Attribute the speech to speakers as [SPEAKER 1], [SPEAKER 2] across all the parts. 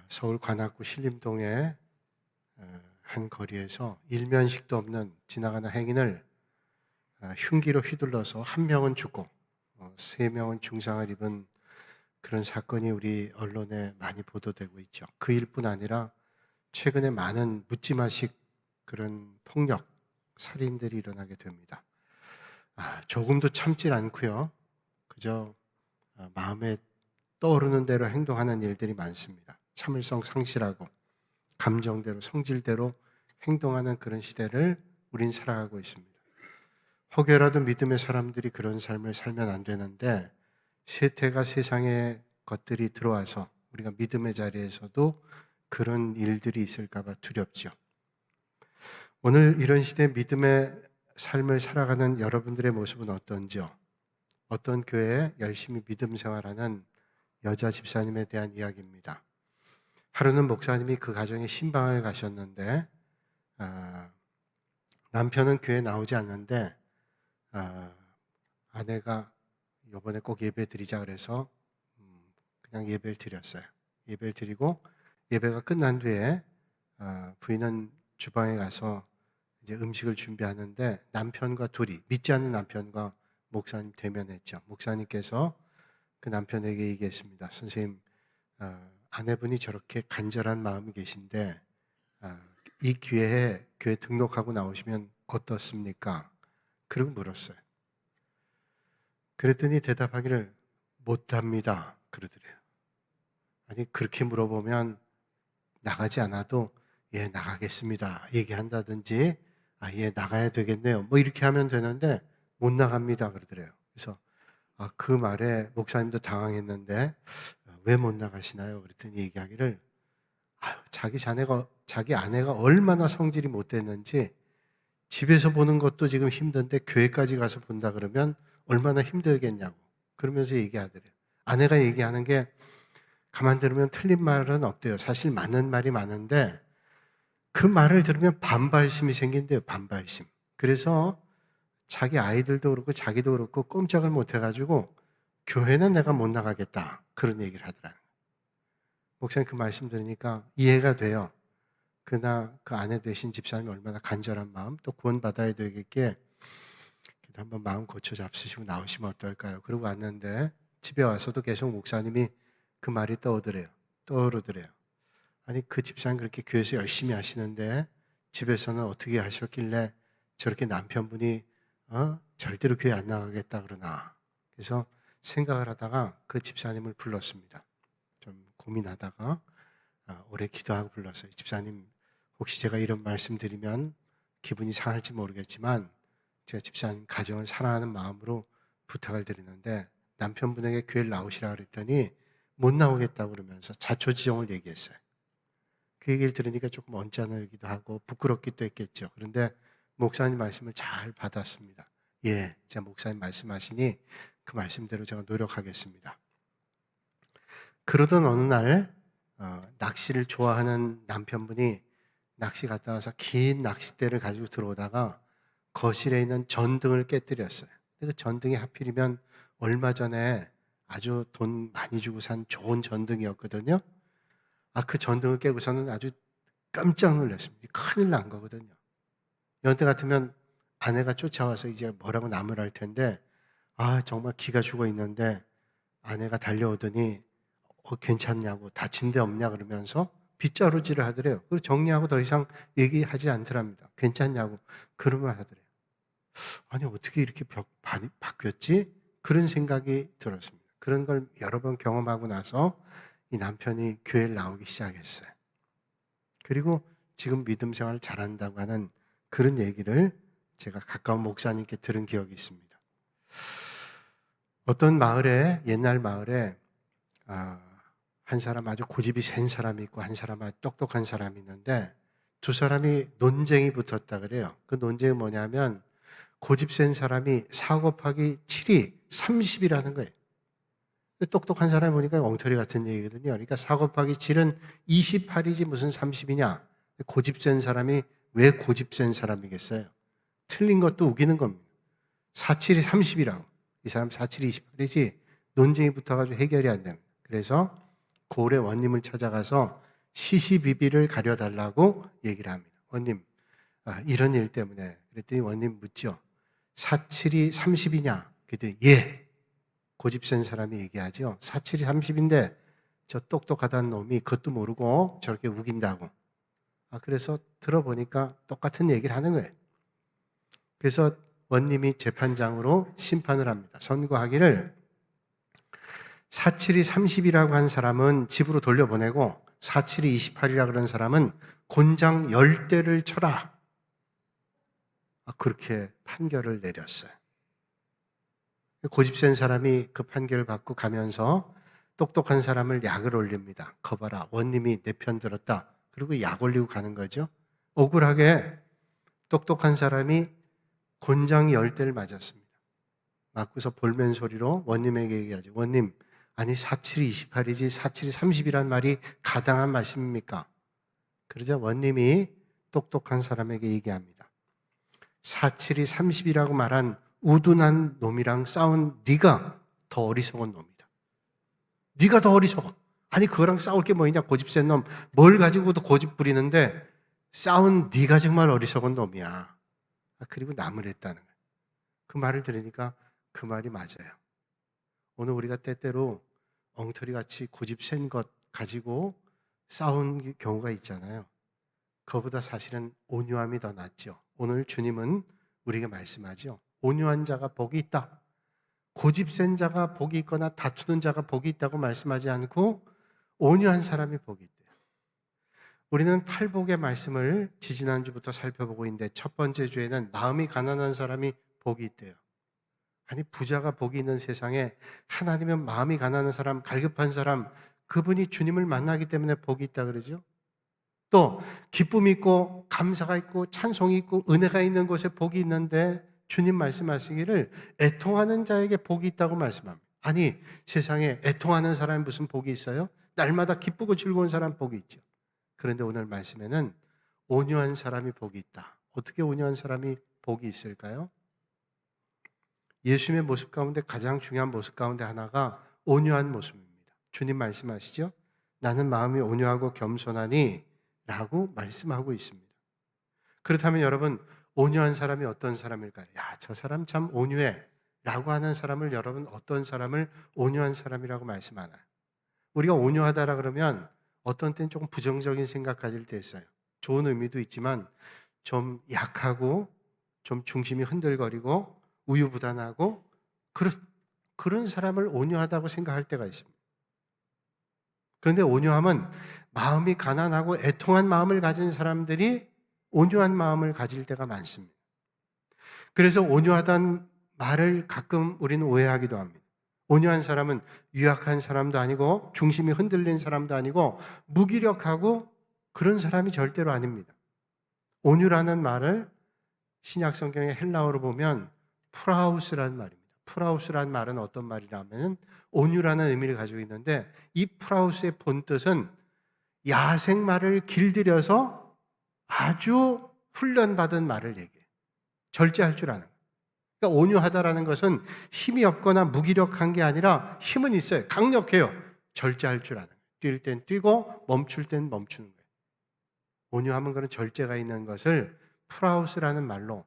[SPEAKER 1] 서울 관악구 신림동의 한 거리에서 일면식도 없는 지나가는 행인을 흉기로 휘둘러서 한 명은 죽고 세 명은 중상을 입은 그런 사건이 우리 언론에 많이 보도되고 있죠. 그 일뿐 아니라 최근에 많은 묻지마식 그런 폭력, 살인들이 일어나게 됩니다. 조금도 참질 않고요. 그저 마음에 떠오르는 대로 행동하는 일들이 많습니다. 참을성 상실하고 감정대로 성질대로 행동하는 그런 시대를 우린 살아가고 있습니다. 혹여라도 믿음의 사람들이 그런 삶을 살면 안 되는데 세태가 세상의 것들이 들어와서 우리가 믿음의 자리에서도 그런 일들이 있을까 봐 두렵죠. 오늘 이런 시대 믿음의 삶을 살아가는 여러분들의 모습은 어떤지요? 어떤 교회에 열심히 믿음 생활하는 여자 집사님에 대한 이야기입니다. 하루는 목사님이 그 가정에 신방을 가셨는데 남편은 교회에 나오지 않는데 아내가 이번에 꼭 예배 드리자 그래서 그냥 예배를 드렸어요. 예배를 드리고 예배가 끝난 뒤에 부인은 주방에 가서 이제 음식을 준비하는데 남편과 둘이 믿지 않는 남편과 목사님 대면했죠. 목사님께서 그 남편에게 얘기했습니다. 선생님, 아내분이 저렇게 간절한 마음이 계신데 이 기회에 교회 등록하고 나오시면 어떻습니까? 그러고 물었어요. 그랬더니 대답하기를 못합니다. 그러더래요. 아니 그렇게 물어보면 나가지 않아도 예 나가겠습니다 얘기한다든지 예 나가야 되겠네요 뭐 이렇게 하면 되는데 못 나갑니다 그러더래요. 그래서 그 말에 목사님도 당황했는데 왜 못 나가시나요? 그랬더니 얘기하기를 자기 아내가 얼마나 성질이 못됐는지 집에서 보는 것도 지금 힘든데 교회까지 가서 본다 그러면 얼마나 힘들겠냐고 그러면서 얘기하더래요. 아내가 얘기하는 게 가만 들으면 틀린 말은 없대요. 사실 맞는 말이 많은데 그 말을 들으면 반발심이 생긴대요. 반발심. 그래서 자기 아이들도 그렇고 자기도 그렇고 꼼짝을 못 해가지고 교회는 내가 못 나가겠다 그런 얘기를 하더라고요. 목사님 그 말씀 들으니까 이해가 돼요. 그러나 그 아내 되신 집사님이 얼마나 간절한 마음 또 구원받아야 되겠기에 한번 마음 고쳐 잡수시고 나오시면 어떨까요? 그러고 왔는데 집에 와서도 계속 목사님이 그 말이 떠오르더래요. 아니 그 집사님 그렇게 교회에서 열심히 하시는데 집에서는 어떻게 하셨길래 저렇게 남편분이 절대로 교회 안 나가겠다 그러나. 그래서 생각을 하다가 그 집사님을 불렀습니다. 좀 고민하다가 오래 기도하고 불렀어요. 집사님 혹시 제가 이런 말씀 드리면 기분이 상할지 모르겠지만 제가 집사님 가정을 사랑하는 마음으로 부탁을 드리는데 남편분에게 교회를 나오시라 그랬더니 못 나오겠다고 그러면서 자초지종을 얘기했어요. 그 얘기를 들으니까 조금 언짢기도 하고 부끄럽기도 했겠죠. 그런데 목사님 말씀을 잘 받았습니다. 예, 제가 목사님 말씀하시니 그 말씀대로 제가 노력하겠습니다. 그러던 어느 날 낚시를 좋아하는 남편분이 낚시 갔다 와서 긴 낚싯대를 가지고 들어오다가 거실에 있는 전등을 깨뜨렸어요. 그 전등이 하필이면 얼마 전에 아주 돈 많이 주고 산 좋은 전등이었거든요. 그 전등을 깨고서는 아주 깜짝 놀랐습니다. 큰일 난 거거든요. 연때 같으면 아내가 쫓아와서 이제 뭐라고 나무랄 텐데, 정말 기가 죽어 있는데 아내가 달려오더니 괜찮냐고 다친 데 없냐 그러면서 빗자루질을 하더래요. 그리고 정리하고 더 이상 얘기하지 않더랍니다. 괜찮냐고 그러면 하더래요. 아니 어떻게 이렇게 바뀌었지? 그런 생각이 들었습니다. 그런 걸 여러 번 경험하고 나서 이 남편이 교회를 나오기 시작했어요. 그리고 지금 믿음 생활을 잘한다고 하는 그런 얘기를 제가 가까운 목사님께 들은 기억이 있습니다. 어떤 마을에 옛날 마을에 한 사람 아주 고집이 센 사람이 있고 한 사람 아주 똑똑한 사람이 있는데 두 사람이 논쟁이 붙었다 그래요. 그 논쟁이 뭐냐면 고집 센 사람이 4 곱하기 7이 30이라는 거예요. 똑똑한 사람이 보니까 엉터리 같은 얘기거든요. 그러니까 4 곱하기 7은 28이지 무슨 30이냐. 고집 센 사람이 왜 고집 센 사람이겠어요? 틀린 것도 우기는 겁니다. 4, 7이 30이라고. 이 사람 4, 7이 28이지 논쟁이 붙어가지고 해결이 안 됩니다. 그래서 고을의 원님을 찾아가서 시시비비를 가려달라고 얘기를 합니다. 원님, 이런 일 때문에. 그랬더니 원님 묻죠. 4, 7이 30이냐? 그랬더니 예. 고집센 사람이 얘기하죠. 4, 7이 30인데 저 똑똑하다는 놈이 그것도 모르고 저렇게 우긴다고. 그래서 들어보니까 똑같은 얘기를 하는 거예요. 그래서 원님이 재판장으로 심판을 합니다. 선고하기를 4, 7이 30이라고 한 사람은 집으로 돌려보내고 4, 7이 28이라 그런 사람은 곤장 10대를 쳐라. 그렇게 판결을 내렸어요. 고집센 사람이 그 판결을 받고 가면서 똑똑한 사람을 약을 올립니다. 거봐라, 원님이 내 편 들었다. 그리고 약 올리고 가는 거죠. 억울하게 똑똑한 사람이 곤장 10대를 맞았습니다. 맞고서 볼멘 소리로 원님에게 얘기하죠. 원님, 아니 4, 7이 28이지 4, 7이 30이란 말이 가당한 말씀입니까? 그러자 원님이 똑똑한 사람에게 얘기합니다. 4, 7이 30이라고 말한 우둔한 놈이랑 싸운 네가 더 어리석은 놈이다. 네가 더 어리석어. 아니 그거랑 싸울 게 뭐냐, 고집센 놈. 뭘 가지고도 고집 부리는데 싸운 네가 정말 어리석은 놈이야. 그리고 나무랬다는 거예요. 그 말을 들으니까 그 말이 맞아요. 오늘 우리가 때때로 엉터리같이 고집센 것 가지고 싸운 경우가 있잖아요. 그거보다 사실은 온유함이 더 낫죠. 오늘 주님은 우리에게 말씀하죠. 온유한 자가 복이 있다. 고집센 자가 복이 있거나 다투는 자가 복이 있다고 말씀하지 않고 온유한 사람이 복이 있대요. 우리는 팔복의 말씀을 지지난주부터 살펴보고 있는데 첫 번째 주에는 마음이 가난한 사람이 복이 있대요. 아니 부자가 복이 있는 세상에 하나님은 마음이 가난한 사람, 갈급한 사람, 그분이 주님을 만나기 때문에 복이 있다 그러죠. 또 기쁨이 있고 감사가 있고 찬송이 있고 은혜가 있는 곳에 복이 있는데 주님 말씀하시기를 애통하는 자에게 복이 있다고 말씀합니다. 아니 세상에 애통하는 사람이 무슨 복이 있어요? 날마다 기쁘고 즐거운 사람 복이 있죠. 그런데 오늘 말씀에는 온유한 사람이 복이 있다. 어떻게 온유한 사람이 복이 있을까요? 예수님의 모습 가운데 가장 중요한 모습 가운데 하나가 온유한 모습입니다. 주님 말씀하시죠? 나는 마음이 온유하고 겸손하니 라고 말씀하고 있습니다. 그렇다면 여러분, 온유한 사람이 어떤 사람일까요? 야, 저 사람 참 온유해 라고 하는 사람을 여러분 어떤 사람을 온유한 사람이라고 말씀하나요? 우리가 온유하다라 그러면 어떤 때는 조금 부정적인 생각 가질 때 있어요. 좋은 의미도 있지만 좀 약하고 좀 중심이 흔들거리고 우유부단하고 그런 사람을 온유하다고 생각할 때가 있습니다. 그런데 온유함은 마음이 가난하고 애통한 마음을 가진 사람들이 온유한 마음을 가질 때가 많습니다. 그래서 온유하다는 말을 가끔 우리는 오해하기도 합니다. 온유한 사람은 유약한 사람도 아니고 중심이 흔들린 사람도 아니고 무기력하고 그런 사람이 절대로 아닙니다. 온유라는 말을 신약 성경의 헬라어로 보면 프라우스라는 말입니다. 프라우스라는 말은 어떤 말이냐면 온유라는 의미를 가지고 있는데 이 프라우스의 본뜻은 야생말을 길들여서 아주 훈련받은 말을 얘기해요. 절제할 줄 아는 거예요. 그러니까 온유하다라는 것은 힘이 없거나 무기력한 게 아니라 힘은 있어요. 강력해요. 절제할 줄 아는 거예요. 뛸 땐 뛰고 멈출 땐 멈추는 거예요. 온유함은 그런 절제가 있는 것을 프라우스라는 말로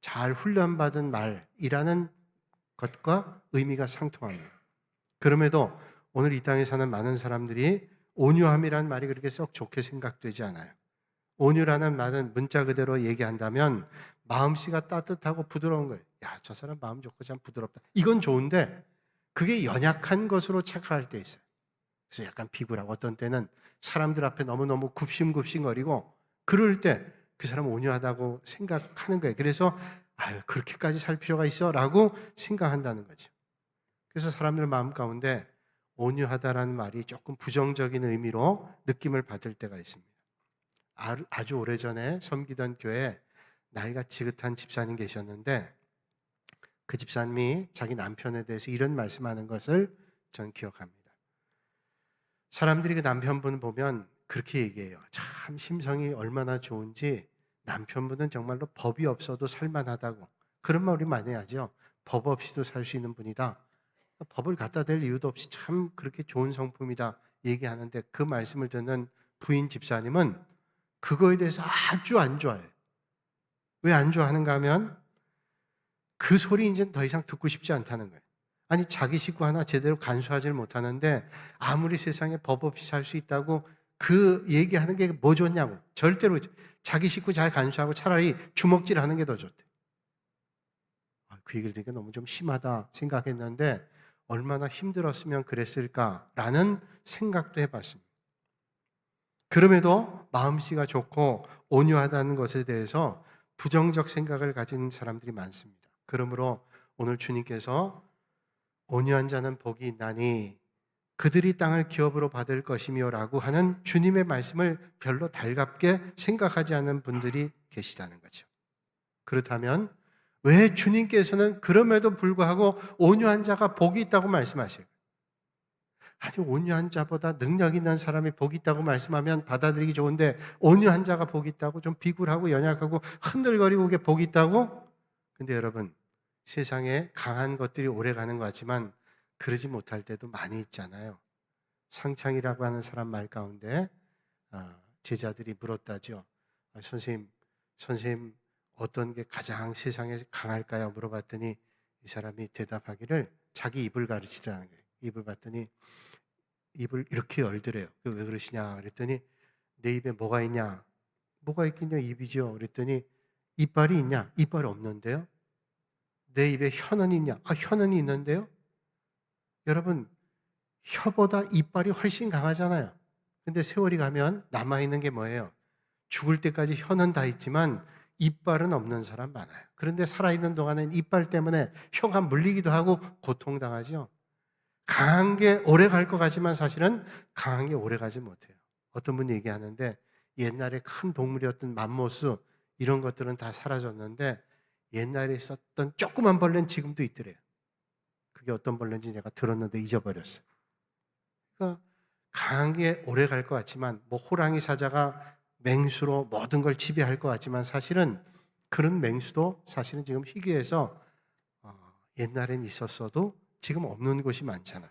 [SPEAKER 1] 잘 훈련받은 말이라는 것과 의미가 상통합니다. 그럼에도 오늘 이 땅에 사는 많은 사람들이 온유함이라는 말이 그렇게 썩 좋게 생각되지 않아요. 온유라는 말은 문자 그대로 얘기한다면 마음씨가 따뜻하고 부드러운 거예요. 야, 저 사람 마음 좋고 참 부드럽다. 이건 좋은데 그게 연약한 것으로 착각할 때 있어요. 그래서 약간 비굴하고 어떤 때는 사람들 앞에 너무너무 굽신굽신거리고 그럴 때 그 사람 온유하다고 생각하는 거예요. 그래서 그렇게까지 살 필요가 있어? 라고 생각한다는 거죠. 그래서 사람들 마음 가운데 온유하다라는 말이 조금 부정적인 의미로 느낌을 받을 때가 있습니다. 아주 오래전에 섬기던 교회에 나이가 지긋한 집사님 계셨는데 그 집사님이 자기 남편에 대해서 이런 말씀하는 것을 전 기억합니다. 사람들이 그 남편분 보면 그렇게 얘기해요. 참 심성이 얼마나 좋은지 남편분은 정말로 법이 없어도 살만하다고. 그런 말 우리 많이 하죠. 법 없이도 살 수 있는 분이다. 법을 갖다 댈 이유도 없이 참 그렇게 좋은 성품이다 얘기하는데 그 말씀을 듣는 부인 집사님은 그거에 대해서 아주 안 좋아해요. 왜 안 좋아하는가 하면 그 소리 이제 더 이상 듣고 싶지 않다는 거예요. 아니 자기 식구 하나 제대로 간수하지를 못하는데 아무리 세상에 법 없이 살 수 있다고 그 얘기하는 게 뭐 좋냐고. 절대로 자기 식구 잘 간수하고 차라리 주먹질하는 게 더 좋대. 그 얘기를 들으니까 너무 좀 심하다 생각했는데 얼마나 힘들었으면 그랬을까라는 생각도 해봤습니다. 그럼에도 마음씨가 좋고 온유하다는 것에 대해서 부정적 생각을 가진 사람들이 많습니다. 그러므로 오늘 주님께서 온유한 자는 복이 있나니 그들이 땅을 기업으로 받을 것이며 라고 하는 주님의 말씀을 별로 달갑게 생각하지 않는 분들이 계시다는 거죠. 그렇다면 왜 주님께서는 그럼에도 불구하고 온유한 자가 복이 있다고 말씀하실까요? 아니 온유한 자보다 능력 있는 사람이 복이 있다고 말씀하면 받아들이기 좋은데 온유한 자가 복이 있다고 좀 비굴하고 연약하고 흔들거리고 그게 복이 있다고? 근데 여러분 세상에 강한 것들이 오래가는 것 같지만 그러지 못할 때도 많이 있잖아요. 상창이라고 하는 사람 말 가운데 제자들이 물었다죠. 선생님 어떤 게 가장 세상에 강할까요? 물어봤더니 이 사람이 대답하기를 자기 입을 가르치라는 거예요. 입을 봤더니 입을 이렇게 열더래요. 왜 그러시냐 그랬더니 내 입에 뭐가 있냐? 뭐가 있긴요 입이죠. 그랬더니 이빨이 있냐? 이빨이 없는데요. 내 입에 혀는 있냐? 혀는 있는데요. 여러분 혀보다 이빨이 훨씬 강하잖아요. 근데 세월이 가면 남아있는 게 뭐예요? 죽을 때까지 혀는 다 있지만 이빨은 없는 사람 많아요. 그런데 살아있는 동안은 이빨 때문에 혀가 물리기도 하고 고통당하죠. 강한 게 오래 갈 것 같지만 사실은 강한 게 오래 가지 못해요. 어떤 분이 얘기하는데 옛날에 큰 동물이었던 맘모스 이런 것들은 다 사라졌는데 옛날에 있었던 조그만 벌레는 지금도 있더래요. 그게 어떤 벌레인지 제가 들었는데 잊어버렸어요. 그러니까 강한 게 오래 갈 것 같지만 뭐 호랑이 사자가 맹수로 모든 걸 지배할 것 같지만 사실은 그런 맹수도 사실은 지금 희귀해서 옛날엔 있었어도 지금 없는 곳이 많잖아요.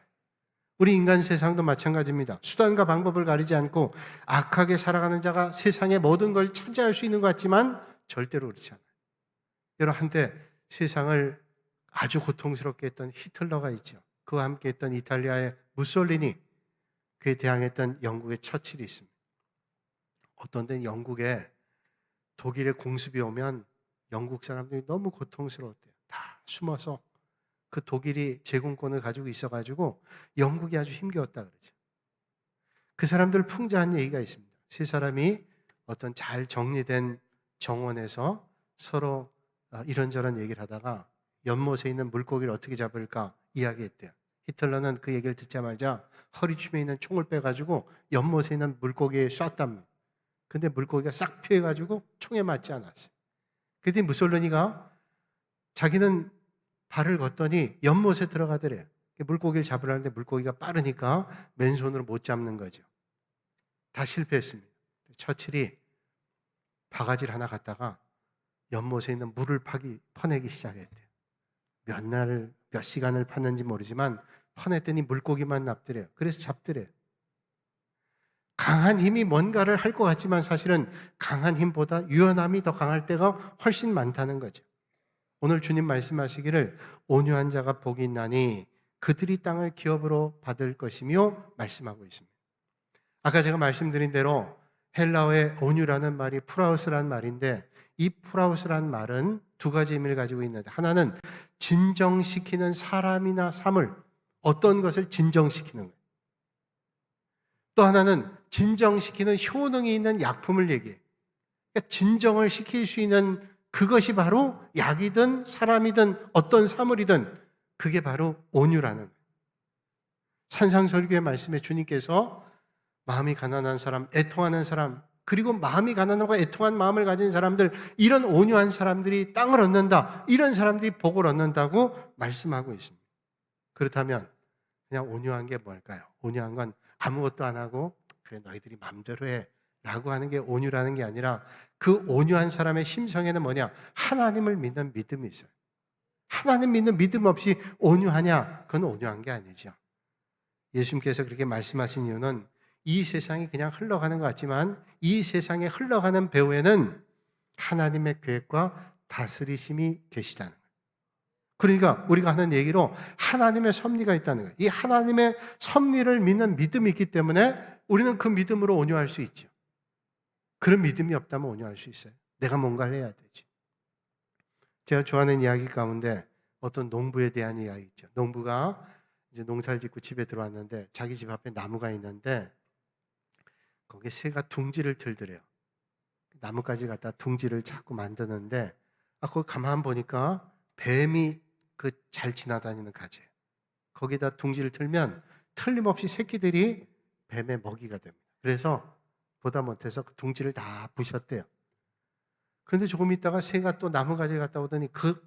[SPEAKER 1] 우리 인간 세상도 마찬가지입니다. 수단과 방법을 가리지 않고 악하게 살아가는 자가 세상의 모든 걸 차지할 수 있는 것 같지만 절대로 그렇지 않아요. 여러분 한때 세상을 아주 고통스럽게 했던 히틀러가 있죠. 그와 함께 했던 이탈리아의 무솔리니, 그에 대항했던 영국의 처칠이 있습니다. 어떤 때는 영국에 독일의 공습이 오면 영국 사람들이 너무 고통스러웠대요. 다 숨어서 그 독일이 제공권을 가지고 있어가지고 영국이 아주 힘겨웠다 그러죠. 그 사람들 풍자한 얘기가 있습니다. 세 사람이 어떤 잘 정리된 정원에서 서로 이런저런 얘기를 하다가 연못에 있는 물고기를 어떻게 잡을까 이야기했대요. 히틀러는 그 얘기를 듣자마자 허리춤에 있는 총을 빼가지고 연못에 있는 물고기에 쐈답니다. 근데 물고기가 싹 피해가지고 총에 맞지 않았어요. 그때 무솔리니가 자기는 발을 걷더니 연못에 들어가더래요. 물고기를 잡으려는데 물고기가 빠르니까 맨손으로 못 잡는 거죠. 다 실패했습니다. 처칠이 바가지를 하나 갖다가 연못에 있는 물을 퍼내기 시작했대요. 몇 시간을 팠는지 모르지만 퍼냈더니 물고기만 납더래요. 그래서 잡더래요. 강한 힘이 뭔가를 할 것 같지만 사실은 강한 힘보다 유연함이 더 강할 때가 훨씬 많다는 거죠. 오늘 주님 말씀하시기를 온유한 자가 복이 있나니 그들이 땅을 기업으로 받을 것이며 말씀하고 있습니다. 아까 제가 말씀드린 대로 헬라어의 온유라는 말이 프라우스라는 말인데 이 프라우스라는 말은 두 가지 의미를 가지고 있는데 하나는 진정시키는 사람이나 사물, 어떤 것을 진정시키는 거예요. 또 하나는 진정시키는 효능이 있는 약품을 얘기해요. 그러니까 진정을 시킬 수 있는 그것이 바로 약이든 사람이든 어떤 사물이든 그게 바로 온유라는 거예요. 산상설교의 말씀에 주님께서 마음이 가난한 사람, 애통하는 사람, 그리고 마음이 가난하고 애통한 마음을 가진 사람들, 이런 온유한 사람들이 땅을 얻는다. 이런 사람들이 복을 얻는다고 말씀하고 있습니다. 그렇다면 그냥 온유한 게 뭘까요? 온유한 건 아무것도 안 하고 그래 너희들이 마음대로 해 라고 하는 게 온유라는 게 아니라 그 온유한 사람의 심성에는 뭐냐? 하나님을 믿는 믿음이 있어요. 하나님 믿는 믿음 없이 온유하냐? 그건 온유한 게 아니죠. 예수님께서 그렇게 말씀하신 이유는 이 세상이 그냥 흘러가는 것 같지만 이 세상에 흘러가는 배후에는 하나님의 계획과 다스리심이 계시다는 거예요. 그러니까 우리가 하는 얘기로 하나님의 섭리가 있다는 거예요. 이 하나님의 섭리를 믿는 믿음이 있기 때문에 우리는 그 믿음으로 온유할 수 있죠. 그런 믿음이 없다면 온유할 수 있어요. 내가 뭔가를 해야 되지. 제가 좋아하는 이야기 가운데 어떤 농부에 대한 이야기 있죠. 농부가 이제 농사를 짓고 집에 들어왔는데 자기 집 앞에 나무가 있는데 거기에 새가 둥지를 들더래요. 나뭇가지 갖다 둥지를 자꾸 만드는데 거기 가만 보니까 뱀이 그 잘 지나다니는 가지예요. 거기다 둥지를 틀면 틀림없이 새끼들이 뱀의 먹이가 됩니다. 그래서 보다 못해서 그 둥지를 다 부셨대요. 그런데 조금 있다가 새가 또 나무가지를 갖다 오더니 그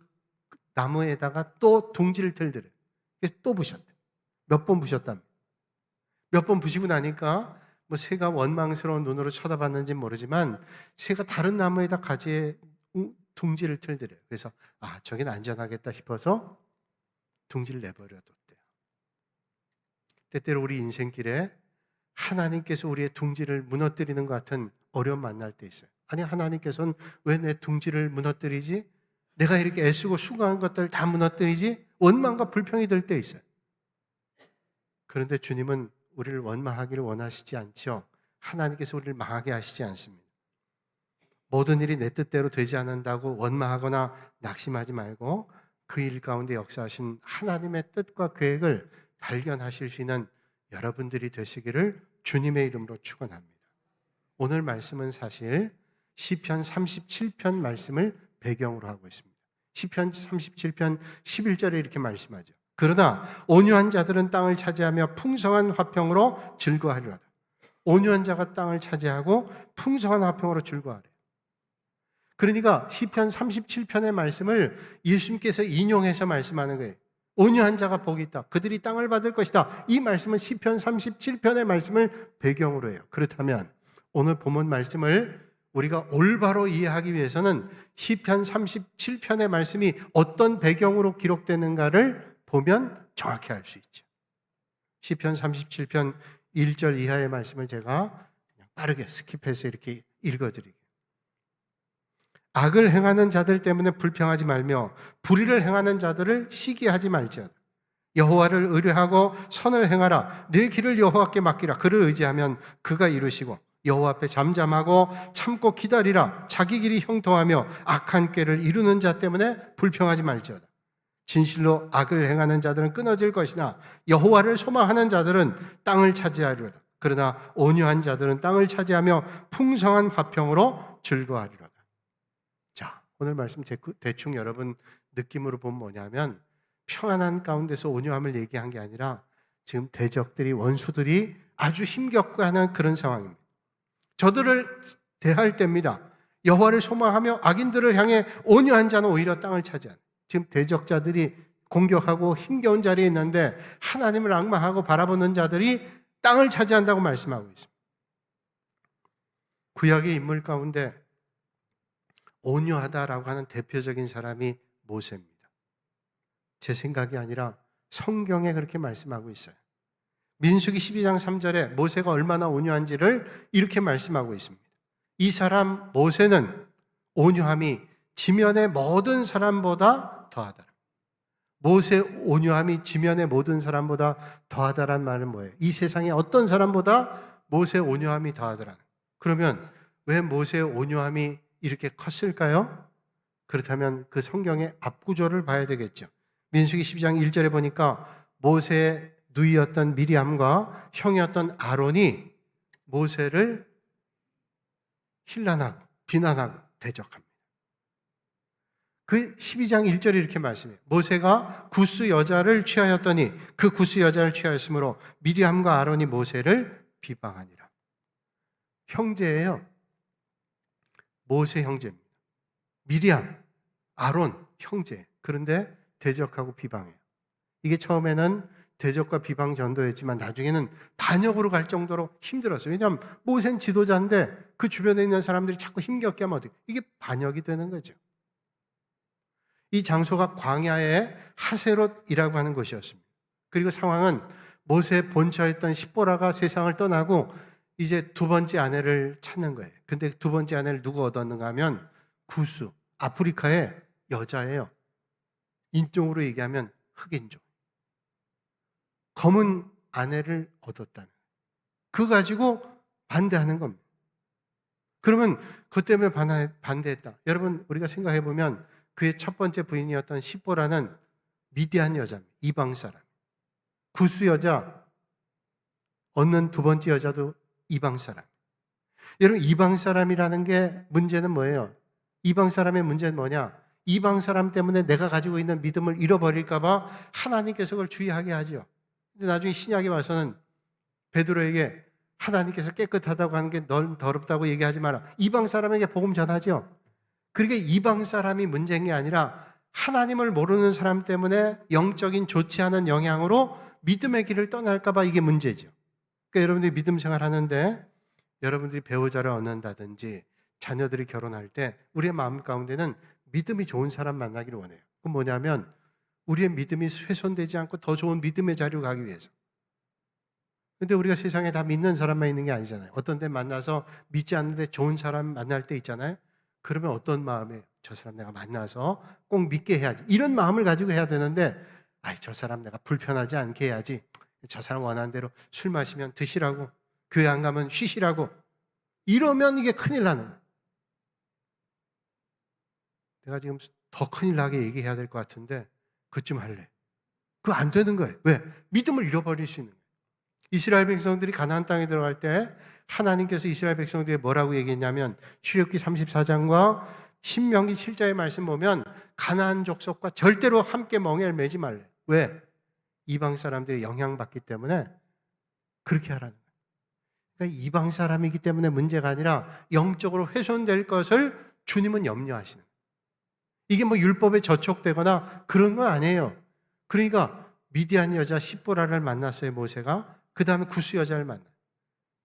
[SPEAKER 1] 나무에다가 또 둥지를 틀더래요. 그래서 또 부셨대요. 몇 번 부셨답니다. 몇 번 부시고 나니까 뭐 새가 원망스러운 눈으로 쳐다봤는지 모르지만 새가 다른 나무에다 가지에 둥지를 틀더래요. 그래서 저긴 안전하겠다 싶어서 둥지를 내버려뒀대요. 때때로 우리 인생길에 하나님께서 우리의 둥지를 무너뜨리는 것 같은 어려움 만날 때 있어요. 아니 하나님께서는 왜 내 둥지를 무너뜨리지? 내가 이렇게 애쓰고 수고한 것들 다 무너뜨리지? 원망과 불평이 들 때 있어요. 그런데 주님은 우리를 원망하기를 원하시지 않죠. 하나님께서 우리를 망하게 하시지 않습니다. 모든 일이 내 뜻대로 되지 않는다고 원망하거나 낙심하지 말고 그 일 가운데 역사하신 하나님의 뜻과 계획을 발견하실 수 있는 여러분들이 되시기를 주님의 이름으로 축원합니다. 오늘 말씀은 사실 시편 37편 말씀을 배경으로 하고 있습니다. 시편 37편 11절에 이렇게 말씀하죠. 그러나 온유한 자들은 땅을 차지하며 풍성한 화평으로 즐거워하리로다. 온유한 자가 땅을 차지하고 풍성한 화평으로 즐거워하래요. 그러니까 시편 37편의 말씀을 예수님께서 인용해서 말씀하는 거예요. 온유한 자가 복이 있다. 그들이 땅을 받을 것이다. 이 말씀은 시편 37편의 말씀을 배경으로 해요. 그렇다면 오늘 본문 말씀을 우리가 올바로 이해하기 위해서는 시편 37편의 말씀이 어떤 배경으로 기록되는가를 보면 정확히 알 수 있죠. 시편 37편 1절 이하의 말씀을 제가 그냥 빠르게 스킵해서 이렇게 읽어드릴게요. 악을 행하는 자들 때문에 불평하지 말며 불의를 행하는 자들을 시기하지 말지어다. 여호와를 의뢰하고 선을 행하라. 내 길을 여호와께 맡기라. 그를 의지하면 그가 이루시고 여호와 앞에 잠잠하고 참고 기다리라. 자기 길이 형통하며 악한 꾀를 이루는 자 때문에 불평하지 말지어다. 진실로 악을 행하는 자들은 끊어질 것이나 여호와를 소망하는 자들은 땅을 차지하리로다. 그러나 온유한 자들은 땅을 차지하며 풍성한 화평으로 즐거워하리로다. 자, 오늘 말씀 대충 여러분 느낌으로 보면 뭐냐면 평안한 가운데서 온유함을 얘기한 게 아니라 지금 대적들이 원수들이 아주 힘겹고 하는 그런 상황입니다. 저들을 대할 때입니다. 여호와를 소망하며 악인들을 향해 온유한 자는 오히려 땅을 차지하는, 지금 대적자들이 공격하고 힘겨운 자리에 있는데 하나님을 앙망하고 바라보는 자들이 땅을 차지한다고 말씀하고 있습니다. 구약의 인물 가운데 온유하다라고 하는 대표적인 사람이 모세입니다. 제 생각이 아니라 성경에 그렇게 말씀하고 있어요. 민수기 12장 3절에 모세가 얼마나 온유한지를 이렇게 말씀하고 있습니다. 이 사람 모세는 온유함이 지면의 모든 사람보다 더하다. 모세 온유함이 지면의 모든 사람보다 더하다란 말은 뭐예요? 이 세상에 어떤 사람보다 모세 온유함이 더하더라. 그러면 왜 모세의 온유함이 이렇게 컸을까요? 그렇다면 그 성경의 앞구조를 봐야 되겠죠. 민수기 12장 1절에 보니까 모세의 누이였던 미리암과 형이었던 아론이 모세를 힐난하고 비난하고 대적합니다. 그 12장 1절에 이렇게 말씀해요. 모세가 구스 여자를 취하였더니 그 구스 여자를 취하였으므로 미리암과 아론이 모세를 비방하니라. 형제예요. 모세 형제입니다. 미리암, 아론 형제. 그런데 대적하고 비방해요. 이게 처음에는 대적과 비방 전도였지만 나중에는 반역으로 갈 정도로 힘들었어요. 왜냐하면 모세는 지도자인데 그 주변에 있는 사람들이 자꾸 힘겹게 하면 어떻게, 이게 반역이 되는 거죠. 이 장소가 광야의 하세롯이라고 하는 곳이었습니다. 그리고 상황은 모세의 본처였던 십보라가 세상을 떠나고 이제 두 번째 아내를 찾는 거예요. 근데 두 번째 아내를 누가 얻었는가 하면 구스, 아프리카의 여자예요. 인종으로 얘기하면 흑인종. 검은 아내를 얻었다는. 그거 가지고 반대하는 겁니다. 그러면 그것 때문에 반대했다. 여러분, 우리가 생각해 보면 그의 첫 번째 부인이었던 십보라는 미디안 여자입니다. 이방 사람. 구스 여자, 얻는 두 번째 여자도 이방 사람. 여러분, 이방 사람이라는 게 문제는 뭐예요? 이방 사람의 문제는 뭐냐? 이방 사람 때문에 내가 가지고 있는 믿음을 잃어버릴까 봐 하나님께서 그걸 주의하게 하죠. 근데 나중에 신약에 와서는 베드로에게 하나님께서 깨끗하다고 하는 게 넌 더럽다고 얘기하지 마라. 이방 사람에게 복음 전하죠. 그러니까 이방 사람이 문제인 게 아니라 하나님을 모르는 사람 때문에 영적인 좋지 않은 영향으로 믿음의 길을 떠날까 봐 이게 문제죠. 그러니까 여러분들이 믿음 생활하는데 여러분들이 배우자를 얻는다든지 자녀들이 결혼할 때 우리의 마음 가운데는 믿음이 좋은 사람 만나기를 원해요. 그건 뭐냐면 우리의 믿음이 훼손되지 않고 더 좋은 믿음의 자리로 가기 위해서. 근데 우리가 세상에 다 믿는 사람만 있는 게 아니잖아요. 어떤 데 만나서 믿지 않는데 좋은 사람 만날 때 있잖아요. 그러면 어떤 마음에 저 사람 내가 만나서 꼭 믿게 해야지. 이런 마음을 가지고 해야 되는데 저 사람 내가 불편하지 않게 해야지. 저 사람 원하는 대로 술 마시면 드시라고. 교회 안 가면 쉬시라고. 이러면 이게 큰일 나는 거예요. 내가 지금 더 큰일 나게 얘기해야 될 것 같은데 그쯤 할래. 그거 안 되는 거예요. 왜? 믿음을 잃어버릴 수 있는 거예요. 이스라엘 백성들이 가나안 땅에 들어갈 때 하나님께서 이스라엘 백성들이 뭐라고 얘기했냐면 출애굽기 34장과 신명기 7장의 말씀 보면 가나안 족속과 절대로 함께 멍에를 매지 말래. 왜? 이방 사람들이 영향받기 때문에 그렇게 하라는 거예요. 그러니까 이방 사람이기 때문에 문제가 아니라 영적으로 훼손될 것을 주님은 염려하시는 거예요. 이게 뭐 율법에 저촉되거나 그런 건 아니에요. 그러니까 미디안 여자 십보라를 만났어요, 모세가. 그 다음에 구스 여자를 만나요.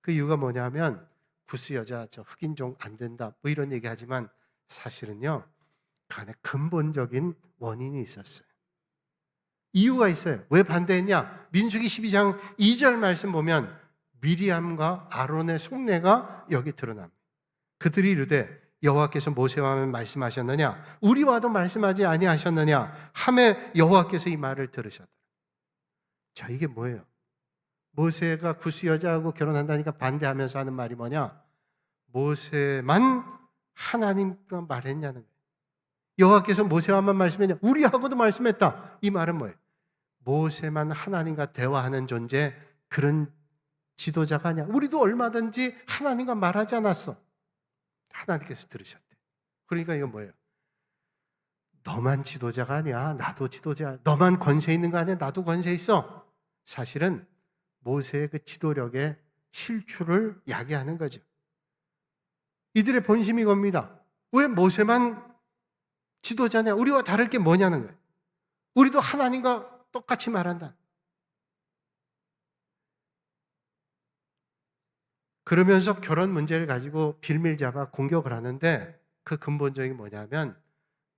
[SPEAKER 1] 그 이유가 뭐냐면 구스 여자 저 흑인종 안 된다 뭐 이런 얘기하지만 사실은요 그 안에 근본적인 원인이 있었어요. 이유가 있어요. 왜 반대했냐? 민수기 12장 2절 말씀 보면 미리암과 아론의 속내가 여기 드러납니다. 그들이 이르되 여호와께서 모세와 말씀하셨느냐? 우리와도 말씀하지 아니하셨느냐? 하매 여호와께서 이 말을 들으셨더라. 자, 이게 뭐예요? 모세가 구스 여자하고 결혼한다니까 반대하면서 하는 말이 뭐냐? 모세만 하나님과 말했냐는 거예요. 여호와께서 모세와만 말씀했냐? 우리하고도 말씀했다. 이 말은 뭐예요? 모세만 하나님과 대화하는 존재, 그런 지도자가 아니야. 우리도 얼마든지 하나님과 말하지 않았어. 하나님께서 들으셨대. 그러니까 이건 뭐예요? 너만 지도자가 아니야. 나도 지도자야. 너만 권세 있는 거 아니야. 나도 권세 있어. 사실은 모세의 그 지도력의 실추를 야기하는 거죠. 이들의 본심이 겁니다. 왜 모세만 지도자냐? 우리와 다를 게 뭐냐는 거예요. 우리도 하나님과 똑같이 말한다. 그러면서 결혼 문제를 가지고 빌밀 잡아 공격을 하는데 그 근본적인 뭐냐면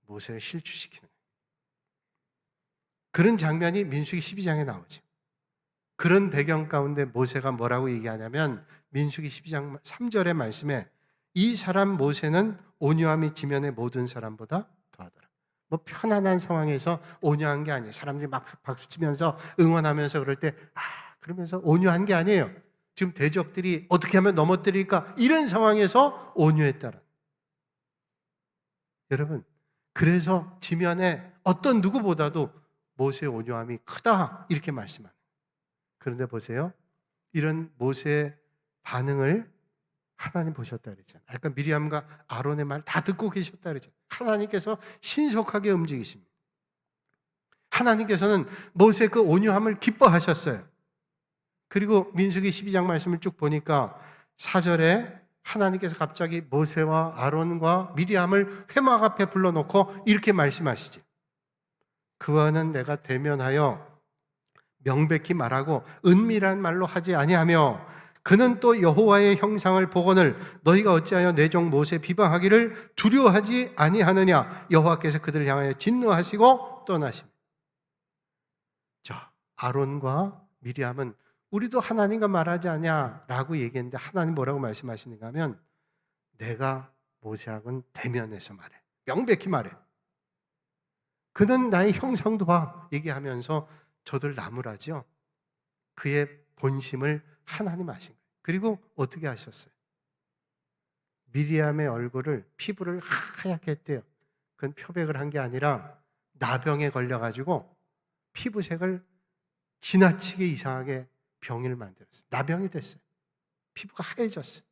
[SPEAKER 1] 모세를 실추시키는 거예요. 그런 장면이 민수기 12장에 나오죠. 그런 배경 가운데 모세가 뭐라고 얘기하냐면 민수기 12장 3절의 말씀에 이 사람 모세는 온유함이 지면의 모든 사람보다 더하더라. 뭐 편안한 상황에서 온유한 게 아니에요. 사람들이 막 박수치면서 응원하면서 그럴 때 그러면서 온유한 게 아니에요. 지금 대적들이 어떻게 하면 넘어뜨릴까 이런 상황에서 온유했다라. 여러분, 그래서 지면에 어떤 누구보다도 모세의 온유함이 크다 이렇게 말씀합니다. 그런데 보세요. 이런 모세의 반응을 하나님 보셨다 그랬잖아요. 아까 미리암과 아론의 말 다 듣고 계셨다 그랬잖아요. 하나님께서 신속하게 움직이십니다. 하나님께서는 모세의 그 온유함을 기뻐하셨어요. 그리고 민수기 12장 말씀을 쭉 보니까 4절에 하나님께서 갑자기 모세와 아론과 미리암을 회막 앞에 불러놓고 이렇게 말씀하시지. 그와는 내가 대면하여 명백히 말하고 은밀한 말로 하지 아니하며 그는 또 여호와의 형상을 보거늘 너희가 어찌하여 내 종 모세 비방하기를 두려워하지 아니하느냐. 여호와께서 그들을 향하여 진노하시고 떠나십니다. 자, 아론과 미리암은 우리도 하나님과 말하지 않냐라고 얘기했는데 하나님 뭐라고 말씀하시는가 하면 내가 모세하고는 대면해서 말해. 명백히 말해. 그는 나의 형상도 봐. 얘기하면서 저들 나무라죠. 그의 본심을 하나님 아신 거예요. 그리고 어떻게 하셨어요? 미리암의 얼굴을 피부를 하얗게 했대요. 그건 표백을 한 게 아니라 나병에 걸려가지고 피부색을 지나치게 이상하게 병을 만들었어요. 나병이 됐어요. 피부가 하얘졌어요.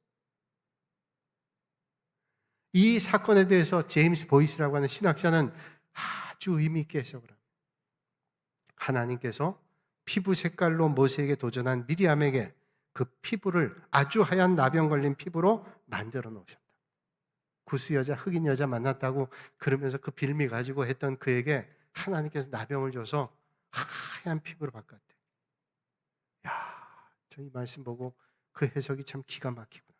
[SPEAKER 1] 이 사건에 대해서 제임스 보이스라고 하는 신학자는 아주 의미 있게 해석을 합니다. 하나님께서 피부 색깔로 모세에게 도전한 미리암에게 그 피부를 아주 하얀 나병 걸린 피부로 만들어 놓으셨다. 구스 여자, 흑인 여자 만났다고 그러면서 그 빌미 가지고 했던 그에게 하나님께서 나병을 줘서 하얀 피부로 바꿨대. 야, 저 이 말씀 보고 그 해석이 참 기가 막히구나.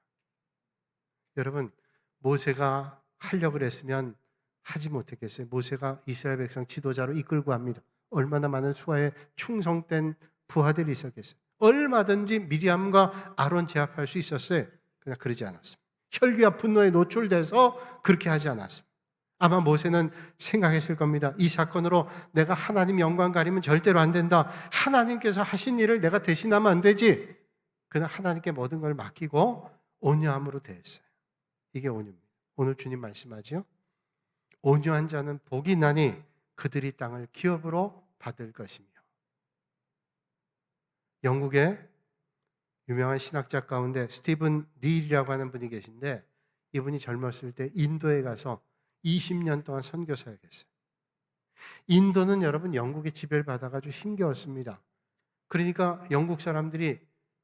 [SPEAKER 1] 여러분, 모세가 하려고 그랬으면 하지 못했겠어요. 모세가 이스라엘 백성 지도자로 이끌고 합니다. 얼마나 많은 수하에 충성된 부하들이 있었겠어요. 얼마든지 미리암과 아론 제압할 수 있었어요. 그러나 그러지 않았습니다. 혈기와 분노에 노출돼서 그렇게 하지 않았습니다. 아마 모세는 생각했을 겁니다. 이 사건으로 내가 하나님 영광 가리면 절대로 안 된다. 하나님께서 하신 일을 내가 대신하면 안 되지. 그는 하나님께 모든 걸 맡기고 온유함으로 대했어요. 이게 온유입니다. 오늘 주님 말씀하죠. 온유한 자는 복이 나니 그들이 땅을 기업으로 받을 것이며. 영국의 유명한 신학자 가운데 스티븐 닐이라고 하는 분이 계신데 이분이 젊었을 때 인도에 가서 20년 동안 선교사역했어요. 인도는 여러분 영국의 지배를 받아가지고 힘겨웠습니다. 그러니까 영국 사람들이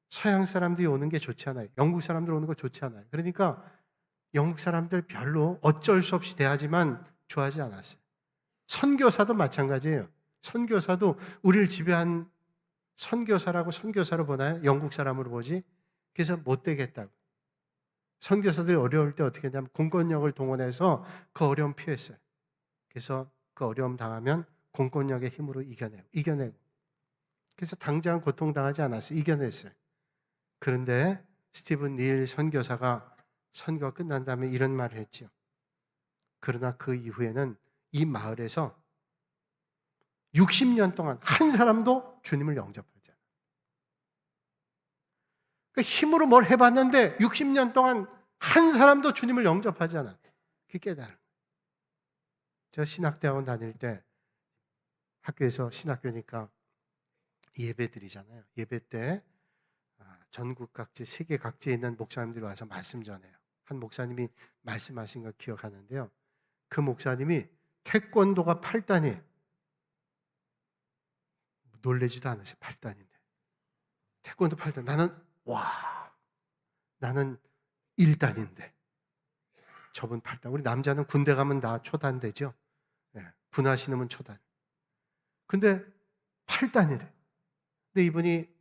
[SPEAKER 1] 서양 사람들이 오는 게 좋지 않아요. 영국 사람들 오는 거 좋지 않아요. 그러니까 영국 사람들 별로 어쩔 수 없이 대하지만 좋아하지 않았어요. 선교사도 마찬가지예요. 선교사도 우리를 지배한 선교사라고 선교사로 보나요? 영국 사람으로 보지? 그래서 못 되겠다고. 선교사들이 어려울 때 어떻게 했냐면 공권력을 동원해서 그 어려움 피했어요. 그래서 그 어려움 당하면 공권력의 힘으로 이겨내고. 그래서 당장 고통당하지 않았어요. 이겨냈어요. 그런데 스티븐 닐 선교사가 선교가 끝난 다음에 이런 말을 했죠. 그러나 그 이후에는 이 마을에서 60년 동안 한 사람도 주님을 영접하지 않아요. 그러니까 힘으로 뭘 해봤는데 60년 동안 한 사람도 주님을 영접하지 않아요. 그게 깨달은 거예요. 제가 신학대학원 다닐 때 학교에서 신학교니까 예배 드리잖아요. 예배 때 전국 각지, 세계 각지에 있는 목사님들이 와서 말씀 전해요. 한 목사님이 말씀하신 걸 기억하는데요. 그 목사님이 태권도가 8단이에요. 놀래지도 않으세요. 8단인데. 태권도 8단. 나는 1단인데. 저분 8단. 우리 남자는 군대 가면 다 초단 되죠. 네, 군화 신으면 초단. 근데 8단이래. 근데 이분이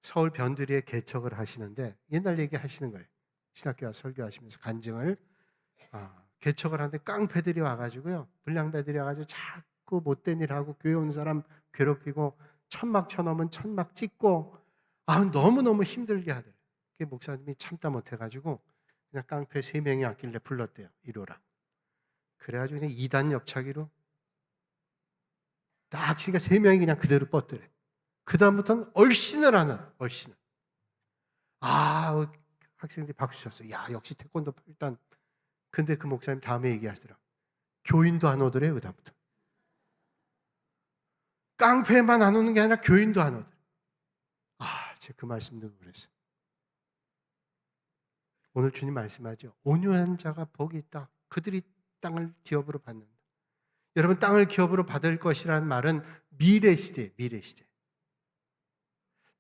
[SPEAKER 1] 서울 변두리에 개척을 하시는데 옛날 얘기 하시는 거예요. 신학교 설교하시면서 간증을 개척을 하는데 깡패들이 와가지고요. 불량배들이 와가지고 자꾸 못된 일하고 교회 온 사람 괴롭히고 천막 쳐놓으면 천막 찍고 너무너무 힘들게 하더래요. 그 목사님이 참다 못해가지고 그냥 깡패 3명이 왔길래 불렀대요. 이로라. 그래가지고 그냥 2단 옆차기로 딱 치니까 3명이 그냥 그대로 뻗더래. 그 다음부터는 얼씬을 하는 얼씬을. 학생들이 박수 쳤어요. 야, 역시 태권도 8단. 근데 그 목사님 다음에 얘기하시더라. 교인도 안 오더래요. 그 다음부터. 깡패만 안 오는 게 아니라 교인도 안 오더래요. 제가 그 말씀 듣고 그랬어요. 오늘 주님 말씀하죠. 온유한 자가 복이 있다. 그들이 땅을 기업으로 받는다. 여러분, 땅을 기업으로 받을 것이라는 말은 미래 시대예요. 미래 시대.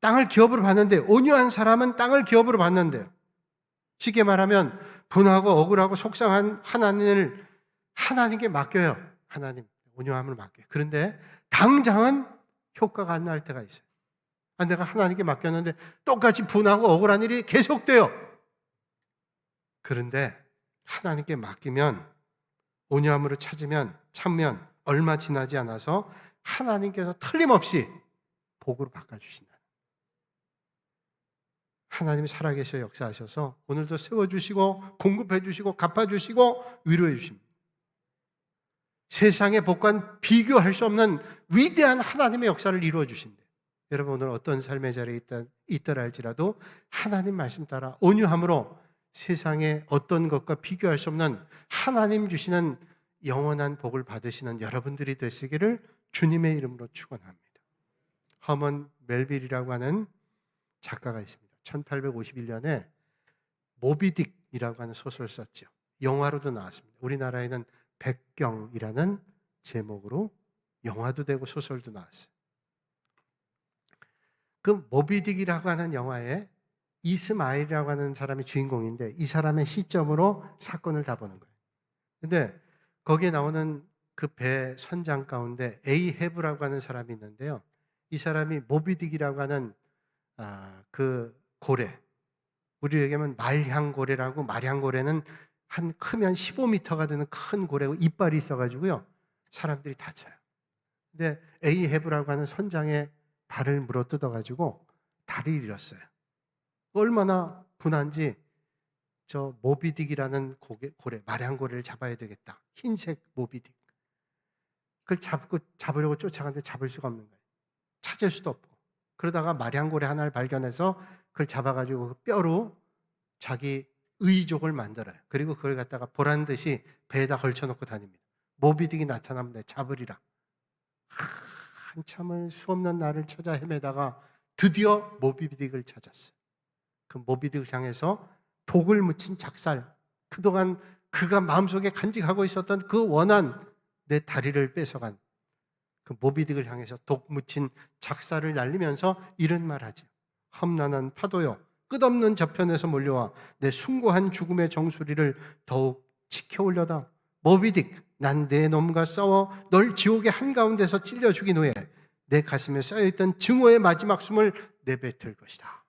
[SPEAKER 1] 땅을 기업으로 받는데 온유한 사람은 땅을 기업으로 받는데요. 쉽게 말하면 분하고 억울하고 속상한 하나님을 하나님께 맡겨요. 하나님 온유함을 맡겨요. 그런데 당장은 효과가 안 날 때가 있어요. 내가 하나님께 맡겼는데 똑같이 분하고 억울한 일이 계속돼요. 그런데 하나님께 맡기면 온유함으로 참으면 얼마 지나지 않아서 하나님께서 틀림없이 복으로 바꿔주신다. 하나님이 살아계셔 역사하셔서 오늘도 세워주시고 공급해주시고 갚아주시고 위로해주십니다. 세상의 복과는 비교할 수 없는 위대한 하나님의 역사를 이루어주신대. 여러분 오늘 어떤 삶의 자리에 있더라 할지라도 하나님 말씀 따라 온유함으로 세상의 어떤 것과 비교할 수 없는 하나님 주시는 영원한 복을 받으시는 여러분들이 되시기를 주님의 이름으로 축원합니다. 허먼 멜빌이라고 하는 작가가 있습니다. 1851년에 모비딕이라고 하는 소설을 썼죠. 영화로도 나왔습니다. 우리나라에는 백경이라는 제목으로 영화도 되고 소설도 나왔어요. 그 모비딕이라고 하는 영화에 이스마일이라고 하는 사람이 주인공인데 이 사람의 시점으로 사건을 다 보는 거예요. 근데 거기에 나오는 그 배 선장 가운데 에이헤브라고 하는 사람이 있는데요. 이 사람이 모비딕이라고 하는 그 고래, 우리 얘기하면 말향고래라고, 말향고래는 한 크면 15m가 되는 큰 고래고 이빨이 있어가지고요 사람들이 다쳐요. 근데 에이헤브라고 하는 선장의 발을 물어뜯어가지고 다리를 잃었어요. 얼마나 분한지 저 모비딕이라는 고래, 말향고래를 잡아야 되겠다. 흰색 모비딕. 그걸 잡으려고 쫓아가는데 잡을 수가 없는 거예요. 찾을 수도 없고. 그러다가 말향고래 하나를 발견해서 그걸 잡아가지고 그 뼈로 자기 의족을 만들어요. 그리고 그걸 갖다가 보란 듯이 배에다 걸쳐놓고 다닙니다. 모비딕이 나타나면 잡으리라. 한참을 수없는 날을 찾아 헤매다가 드디어 모비딕을 찾았어요. 그 모비딕을 향해서 독을 묻힌 작살, 그동안 그가 마음속에 간직하고 있었던 그 원한 내 다리를 뺏어간 그 모비딕을 향해서 독 묻힌 작살을 날리면서 이런 말하죠. 험난한 파도여 끝없는 저편에서 몰려와 내 숭고한 죽음의 정수리를 더욱 지켜올려다. 모비딕, 난 내 놈과 싸워 널 지옥의 한가운데서 찔려 죽인 후에 내 가슴에 쌓여있던 증오의 마지막 숨을 내뱉을 것이다.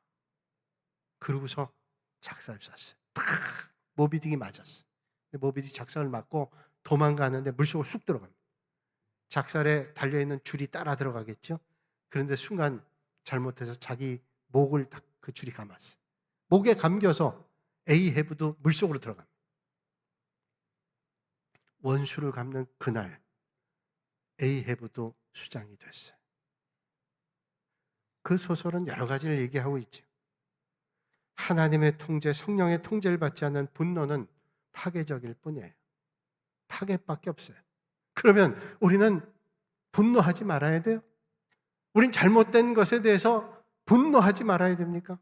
[SPEAKER 1] 그러고서 작살 쐈어요. 탁! 모비딕이 맞았어. 모비딕 작살을 맞고 도망가는데 물속으로 쑥 들어갑니다. 작살에 달려있는 줄이 따라 들어가겠죠. 그런데 순간 잘못해서 자기 목을 딱 그 줄이 감았어요. 목에 감겨서 에이헤브도 물속으로 들어갑니다. 원수를 갚는 그날 에이헤브도 수장이 됐어요. 그 소설은 여러 가지를 얘기하고 있죠. 하나님의 통제, 성령의 통제를 받지 않는 분노는 파괴적일 뿐이에요. 파괴밖에 없어요. 그러면 우리는 분노하지 말아야 돼요? 우린 잘못된 것에 대해서 분노하지 말아야 됩니까?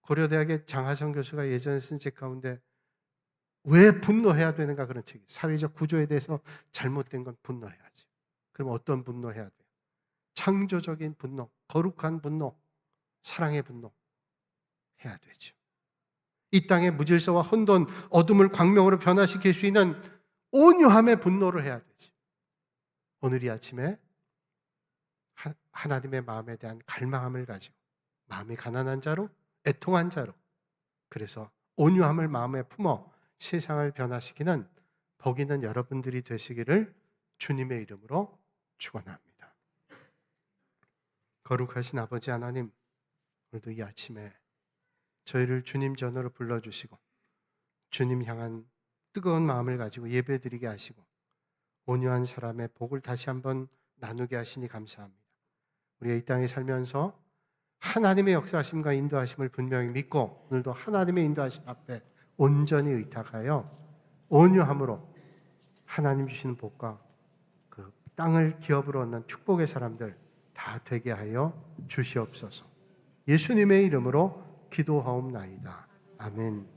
[SPEAKER 1] 고려대학의 장하성 교수가 예전에 쓴 책 가운데 왜 분노해야 되는가 그런 책이, 사회적 구조에 대해서 잘못된 건 분노해야지. 그럼 어떤 분노해야 돼요? 창조적인 분노, 거룩한 분노, 사랑의 분노 해야 되죠. 이 땅의 무질서와 혼돈, 어둠을 광명으로 변화시킬 수 있는 온유함의 분노를 해야 되죠. 오늘 이 아침에 하나님의 마음에 대한 갈망함을 가지고 마음이 가난한 자로, 애통한 자로, 그래서 온유함을 마음에 품어 세상을 변화시키는 복 있는 여러분들이 되시기를 주님의 이름으로 축원합니다. 거룩하신 아버지 하나님, 오늘도 이 아침에 저희를 주님 전으로 불러주시고 주님 향한 뜨거운 마음을 가지고 예배드리게 하시고 온유한 사람의 복을 다시 한번 나누게 하시니 감사합니다. 우리가 이 땅에 살면서 하나님의 역사하심과 인도하심을 분명히 믿고 오늘도 하나님의 인도하심 앞에 온전히 의탁하여 온유함으로 하나님 주시는 복과 그 땅을 기업으로 얻는 축복의 사람들 다 되게 하여 주시옵소서. 예수님의 이름으로 기도하옵나이다. 아멘.